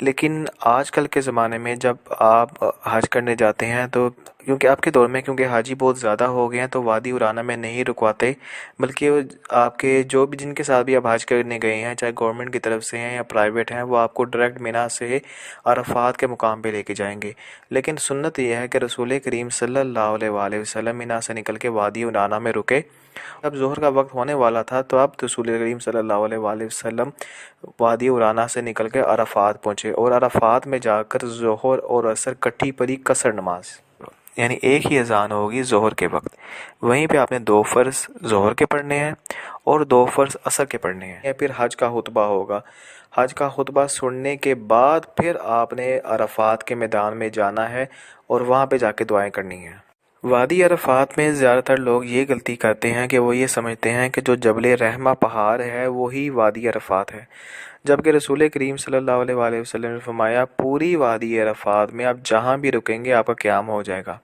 لیکن آج کل کے زمانے میں جب آپ حج کرنے جاتے ہیں تو کیونکہ آپ کے دور میں حاجی بہت زیادہ ہو گئے ہیں تو وادی عرانہ میں نہیں رکواتے، بلکہ آپ کے جو بھی جن کے ساتھ بھی آپ حج کرنے گئے ہیں، چاہے گورنمنٹ کی طرف سے ہیں یا پرائیویٹ ہیں، وہ آپ کو ڈائریکٹ مینا سے عرفات کے مقام پہ لے کے جائیں گے۔ لیکن سنت یہ ہے کہ رسول کریم صلی اللہ علیہ وآلہ وسلم مینا سے نکل کے وادی عرانہ میں رکے۔ اب ظہر کا وقت ہونے والا تھا تو اب رسول کریم صلی اللہ علیہ وآلہ وسلم وادی عرانہ سے نکل کے عرفات پہنچے، اور عرفات میں جا کر ظہر اور عصر کٹھی پڑھی قصر نماز، یعنی ایک ہی اذان ہوگی ظہر کے وقت۔ وہیں پہ آپ نے 2 فرض ظہر کے پڑھنے ہیں اور 2 فرض عصر کے پڑھنے ہیں۔ پھر حج کا خطبہ ہوگا، حج کا خطبہ سننے کے بعد پھر آپ نے عرفات کے میدان میں جانا ہے اور وہاں پہ جا کے دعائیں کرنی ہیں۔ وادی عرفات میں زیادہ تر لوگ یہ غلطی کرتے ہیں کہ وہ یہ سمجھتے ہیں کہ جو جبل رحمہ پہاڑ ہے وہی وادی عرفات ہے، جبکہ رسول کریم صلی اللہ علیہ وآلہ وسلم نے فرمایا پوری وادی عرفات میں آپ جہاں بھی رکیں گے آپ کا قیام ہو جائے گا۔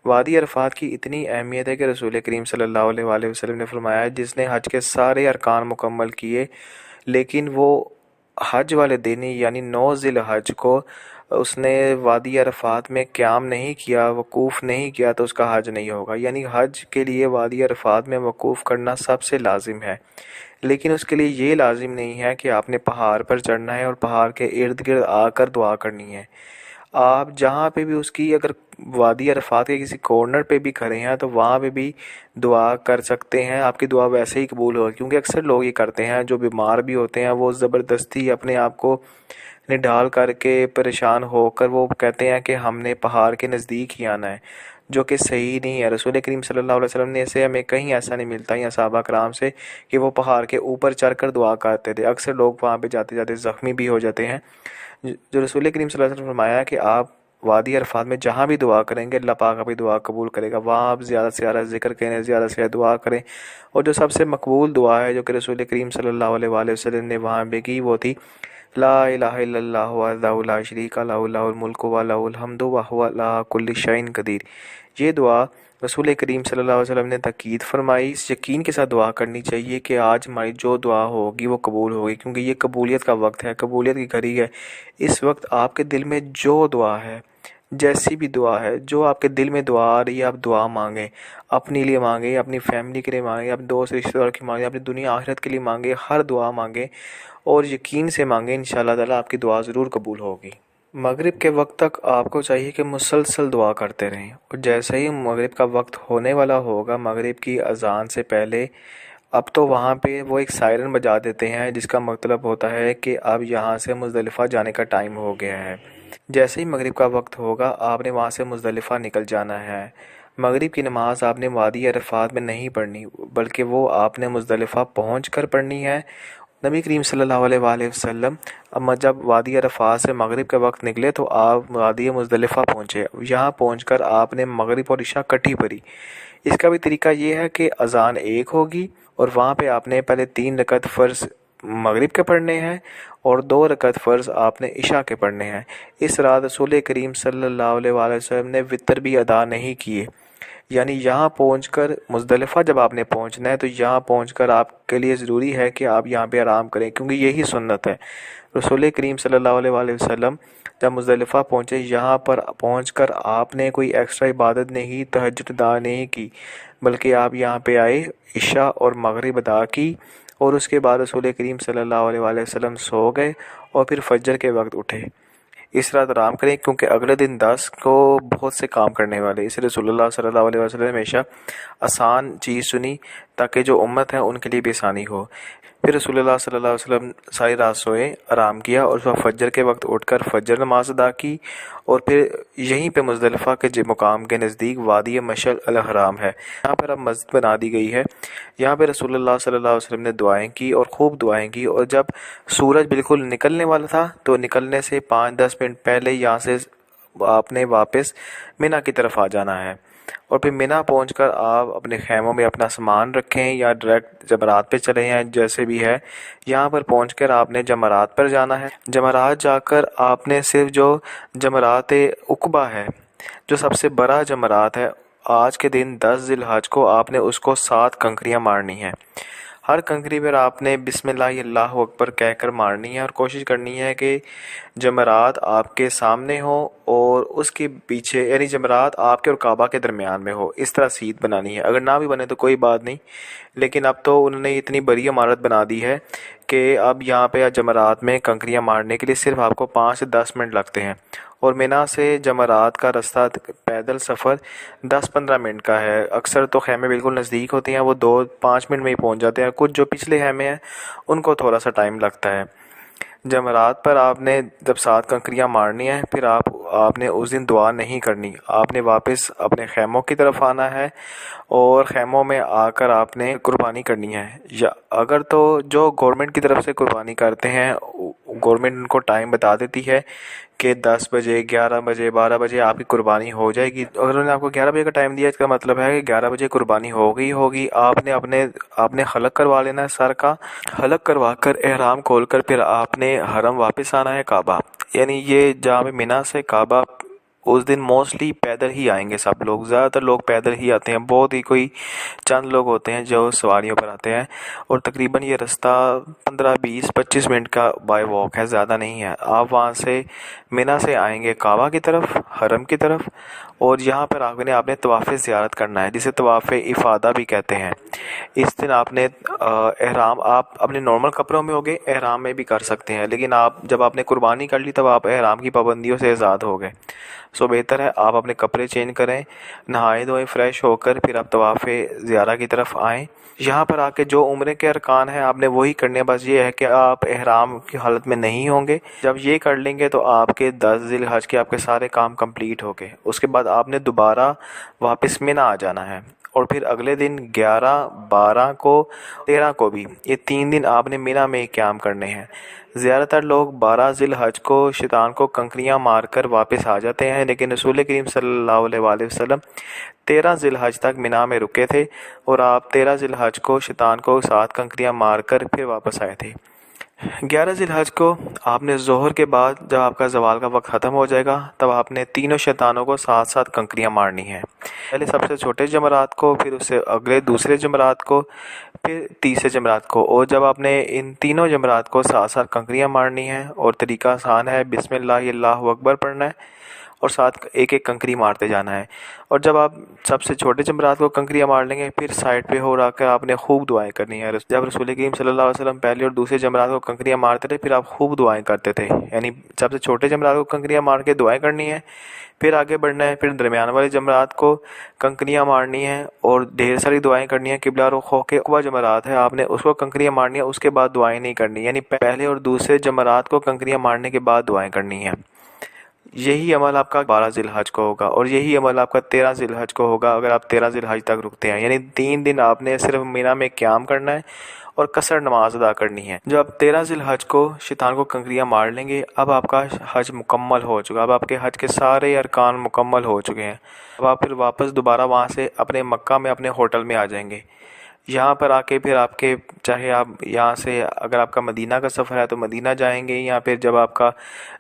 وادی عرفات کی اتنی اہمیت ہے کہ رسول کریم صلی اللہ علیہ وآلہ وسلم نے فرمایا جس نے حج کے سارے ارکان مکمل کیے لیکن وہ حج والے دن یعنی 9 ذی الحج کو اس نے وادی عرفات میں قیام نہیں کیا، وقوف نہیں کیا، تو اس کا حج نہیں ہوگا۔ یعنی حج کے لیے وادی عرفات میں وقوف کرنا سب سے لازم ہے، لیکن اس کے لیے یہ لازم نہیں ہے کہ آپ نے پہاڑ پر چڑھنا ہے اور پہاڑ کے ارد گرد آ کر دعا کرنی ہے۔ آپ جہاں پہ بھی اس کی اگر وادی عرفات کے کسی کارنر پہ بھی کھڑے ہیں تو وہاں پہ بھی دعا کر سکتے ہیں، آپ کی دعا ویسے ہی قبول ہوگی، کیونکہ اکثر لوگ یہ کرتے ہیں جو بیمار بھی ہوتے ہیں، وہ زبردستی اپنے آپ کو نڈال کر کے پریشان ہو کر وہ کہتے ہیں کہ ہم نے پہاڑ کے نزدیک ہی آنا ہے، جو کہ صحیح نہیں ہے۔ رسول کریم صلی اللہ علیہ وسلم نے اسے ہمیں کہیں ایسا نہیں ملتا یا صحابہ کرام سے کہ وہ پہاڑ کے اوپر چڑھ کر دعا کرتے تھے۔ اکثر لوگ وہاں پہ جاتے جاتے زخمی بھی ہو جاتے ہیں۔ جو رسول کریم صلی اللہ علیہ وسلم نے فرمایا کہ آپ وادی عرفات میں جہاں بھی دعا کریں گے اللہ پاک بھی دعا قبول کرے گا، وہاں آپ زیادہ سے زیادہ ذکر کریں، زیادہ سے زیادہ دعا کریں، اور جو سب سے مقبول دعا ہے جو کہ رسول کریم صلی اللہ علیہ وآلہ وسلم نے وہاں پہ کی وہ تھی لا الہ الا اللہ وحدہ لا شریک لہ لہ الملک و لہ الحمد وہو علی کل شیء قدیر۔ یہ دعا رسول کریم صلی اللہ علیہ وسلم نے تاکید فرمائی، اس یقین کے ساتھ دعا کرنی چاہیے کہ آج ہماری جو دعا ہوگی وہ قبول ہوگی، کیونکہ یہ قبولیت کا وقت ہے، قبولیت کی گھڑی ہے۔ اس وقت آپ کے دل میں جو دعا ہے، جیسی بھی دعا ہے، جو آپ کے دل میں دعا آ رہی ہے آپ دعا مانگیں، اپنے لیے مانگیں، اپنی فیملی کے لیے مانگیں، اپنے دوست رشتہ دار کی مانگیں، اپنی دنیا آخرت کے لیے مانگیں، ہر دعا مانگیں اور یقین سے مانگیں، انشاءاللہ تعالیٰ آپ کی دعا ضرور قبول ہوگی۔ مغرب کے وقت تک آپ کو چاہیے کہ مسلسل دعا کرتے رہیں، اور جیسے ہی مغرب کا وقت ہونے والا ہوگا مغرب کی اذان سے پہلے اب تو وہاں پہ وہ ایک سائرن بجا دیتے ہیں جس کا مطلب ہوتا ہے کہ اب یہاں سے مزدلفہ جانے کا ٹائم ہو گیا ہے۔ جیسے ہی مغرب کا وقت ہوگا آپ نے وہاں سے مزدلفہ نکل جانا ہے۔ مغرب کی نماز آپ نے وادی عرفات میں نہیں پڑھنی بلکہ وہ آپ نے مزدلفہ پہنچ کر پڑھنی ہے۔ نبی کریم صلی اللہ علیہ وآلہ وسلم جب وادی عرفات سے مغرب کے وقت نکلے تو آپ وادی مزدلفہ پہنچے، یہاں پہنچ کر آپ نے مغرب اور عشاء کٹھی پڑھی۔ اس کا بھی طریقہ یہ ہے کہ اذان ایک ہوگی اور وہاں پہ آپ نے پہلے 3 رکعت فرض مغرب کے پڑھنے ہیں اور 2 رکعت فرض آپ نے عشاء کے پڑھنے ہیں۔ اس رات رسول کریم صلی اللہ علیہ وآلہ وسلم نے وتر بھی ادا نہیں کیے، یعنی یہاں پہنچ کر مزدلفہ جب آپ نے پہنچنا ہے تو یہاں پہنچ کر آپ کے لیے ضروری ہے کہ آپ یہاں پہ آرام کریں، کیونکہ یہی سنت ہے۔ رسول کریم صلی اللہ علیہ وآلہ وسلم جب مزدلفہ پہنچے یہاں پر پہنچ کر آپ نے کوئی ایکسٹرا عبادت نہیں، تہجد ادا نہیں کی، بلکہ آپ یہاں پہ آئے، عشاء اور مغرب ادا کی، اور اس کے بعد رسول کریم صلی اللہ علیہ وآلہ وسلم سو گئے اور پھر فجر کے وقت اٹھے۔ اس رات آرام کریں کیونکہ اگلے دن 10 کو بہت سے کام کرنے والے، اس رسول اللہ صلی اللہ علیہ وسلم نے ہمیشہ آسان چیز سنی تاکہ جو امت ہے ان کے لیے بھی آسانی ہو۔ پھر رسول اللہ صلی اللہ علیہ وسلم ساری رات سوئے، آرام کیا اور صبح فجر کے وقت اٹھ کر فجر نماز ادا کی، اور پھر یہیں پہ مزدلفہ کے مقام کے نزدیک وادی مشعر الحرام ہے، یہاں پر اب مسجد بنا دی گئی ہے، یہاں پہ رسول اللہ صلی اللہ علیہ وسلم نے دعائیں کی اور خوب دعائیں کی، اور جب سورج بالکل نکلنے والا تھا تو نکلنے سے 5-10 منٹ پہلے یہاں سے آپ نے واپس مینا کی طرف آ جانا ہے، اور پھر مینا پہنچ کر آپ اپنے خیموں میں اپنا سامان رکھیں یا ڈائریکٹ جمرات پہ چلے ہیں، جیسے بھی ہے یہاں پر پہنچ کر آپ نے جمرات پر جانا ہے۔ جمرات جا کر آپ نے صرف جو جمرات عقبہ ہے جو سب سے بڑا جمرات ہے، آج کے دن 10 ذی الحج کو آپ نے اس کو 7 کنکریاں مارنی ہیں۔ ہر کنکری پر آپ نے بسم اللہ اللہ اکبر کہہ کر مارنی ہے اور کوشش کرنی ہے کہ جمرات آپ کے سامنے ہو اور اس کے پیچھے، یعنی جمرات آپ کے اور کعبہ کے درمیان میں ہو، اس طرح سیدھ بنانی ہے۔ اگر نہ بھی بنے تو کوئی بات نہیں، لیکن اب تو انہوں نے اتنی بڑی عمارت بنا دی ہے کہ اب یہاں پہ جمرات میں کنکریاں مارنے کے لیے صرف آپ کو 5 سے 10 منٹ لگتے ہیں، اور مینا سے جمرات کا رستہ پیدل سفر 10-15 منٹ کا ہے۔ اکثر تو خیمے بالکل نزدیک ہوتے ہیں، وہ 2-5 منٹ میں ہی پہنچ جاتے ہیں۔ کچھ جو پچھلے خیمے ہیں ان کو تھوڑا سا ٹائم لگتا ہے۔ جمرات پر آپ نے جب 7 کنکریاں مارنی ہیں، پھر آپ نے اس دن دعا نہیں کرنی، آپ نے واپس اپنے خیموں کی طرف آنا ہے اور خیموں میں آ کر آپ نے قربانی کرنی ہے۔ یا اگر تو جو گورنمنٹ کی طرف سے قربانی کرتے ہیں، گورنمنٹ ان کو ٹائم بتا دیتی ہے کہ 10 بجے 11 بجے 12 بجے آپ کی قربانی ہو جائے گی۔ اگر انہوں نے آپ کو 11 بجے کا ٹائم دیا، اس کا مطلب ہے کہ 11 بجے قربانی ہوگی۔ آپ نے حلق کروا لینا ہے، سر کا حلق کروا کر احرام کھول کر پھر آپ نے حرم واپس آنا ہے کعبہ، یعنی یہ جامع مینا سے کعبہ اس دن موسٹلی پیدل ہی آئیں گے سب لوگ، زیادہ تر لوگ پیدل ہی آتے ہیں، بہت ہی کوئی چند لوگ ہوتے ہیں جو سواریوں پر آتے ہیں، اور تقریباً یہ رستہ 15-20-25 منٹ کا بائی واک ہے، زیادہ نہیں ہے۔ آپ وہاں سے مینا سے آئیں گے کعبہ کی طرف، حرم کی طرف، اور یہاں پر آپ نے طواف زیارت کرنا ہے، جسے طواف افادہ بھی کہتے ہیں۔ اس دن آپ نے احرام آپ اپنے نارمل کپڑوں میں ہوگے، احرام میں بھی کر سکتے ہیں، لیکن جب آپ نے قربانی کر لی تب آپ احرام کی پابندیوں سے آزاد ہو گئے، بہتر ہے آپ اپنے کپڑے چینج کریں، نہائے دھوئے فریش ہو کر پھر آپ طواف زیارہ کی طرف آئیں۔ یہاں پر آ کے جو عمرے کے ارکان ہیں آپ نے وہی کرنے ہیں، بس یہ ہے کہ آپ احرام کی حالت میں نہیں ہوں گے۔ جب یہ کر لیں گے تو آپ کے 10 ذی الحج کے آپ کے سارے کام کمپلیٹ ہو گئے۔ اس کے بعد آپ نے دوبارہ واپس مینا آ جانا ہے، اور پھر اگلے دن 11 12 کو 13 کو بھی، یہ 3 دن آپ نے مینا میں قیام کرنے ہیں۔ زیادہ تر لوگ 12 ذی الحج کو شیطان کو کنکریاں مار کر واپس آ جاتے ہیں، لیکن رسول کریم صلی اللہ علیہ وآلہ وسلم 13 ذی الحج تک مینا میں رکے تھے، اور آپ 13 ذی الحج کو شیطان کو 7 کنکریاں مار کر پھر واپس آئے تھے۔ 11 ذی الحج کو آپ نے ظہر کے بعد جب آپ کا زوال کا وقت ختم ہو جائے گا، تب آپ نے تینوں شیطانوں کو 7 کنکریاں مارنی ہیں، پہلے سب سے چھوٹے جمرات کو، پھر اس سے اگلے دوسرے جمرات کو، پھر تیسرے جمرات کو، اور جب آپ نے ان تینوں جمرات کو 7 کنکریاں مارنی ہیں، اور طریقہ آسان ہے، بسم اللہ اللہ اکبر پڑھنا ہے اور 7 ایک کنکری مارتے جانا ہے۔ اور جب آپ سب سے چھوٹے جمرات کو کنکریاں مار لیں گے، پھر سائڈ پہ ہو رہا کر آپ نے خوب دعائیں کرنی ہے۔ جب رسول کریم صلی اللہ علیہ وسلم پہلے اور دوسرے جمرات کو کنکریاں مارتے تھے، پھر آپ خوب دعائیں کرتے تھے، یعنی سب سے چھوٹے جمرات کو کنکریاں مار کے دعائیں کرنی ہے، پھر آگے بڑھنا ہے، پھر درمیان والے جمرات کو کنکریاں مارنی ہیں اور ڈھیر ساری دعائیں کرنی ہیں، قبلہ رخ ہو کے۔ اقوا جمرات ہے، آپ نے اس کو کنکریاں مارنی ہے، اس کے بعد دعائیں نہیں کرنی، یعنی پہلے اور دوسرے جمرات کو کنکریاں مارنے کے بعد دعائیں کرنی ہیں۔ یہی عمل آپ کا 12 ذی الحج کو ہوگا، اور یہی عمل آپ کا 13 ذی الحج کو ہوگا اگر آپ 13 ذی الحج تک رکتے ہیں، یعنی 3 دن آپ نے صرف مینا میں قیام کرنا ہے اور قصر نماز ادا کرنی ہے۔ جب آپ 13 ذی الحج کو شیطان کو کنکریاں مار لیں گے، اب آپ کا حج مکمل ہو چکا، اب آپ کے حج کے سارے ارکان مکمل ہو چکے ہیں۔ اب آپ پھر واپس دوبارہ وہاں سے اپنے مکہ میں اپنے ہوٹل میں آ جائیں گے۔ یہاں پر آ کے پھر آپ کے چاہے آپ یہاں سے اگر آپ کا مدینہ کا سفر ہے تو مدینہ جائیں گے، یا پھر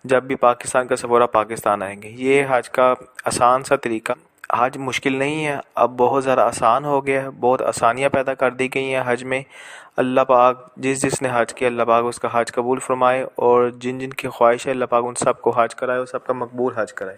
جب بھی پاکستان کا سفر ہے پاکستان آئیں گے۔ یہ حج کا آسان سا طریقہ، حج مشکل نہیں ہے، اب بہت زیادہ آسان ہو گیا ہے، بہت آسانیاں پیدا کر دی گئی ہیں حج میں۔ اللہ پاک جس نے حج کیا، اللہ پاک اس کا حج قبول فرمائے، اور جن کی خواہش ہے اللہ پاک ان سب کو حج کرائے اور سب کا مقبول حج کرائے۔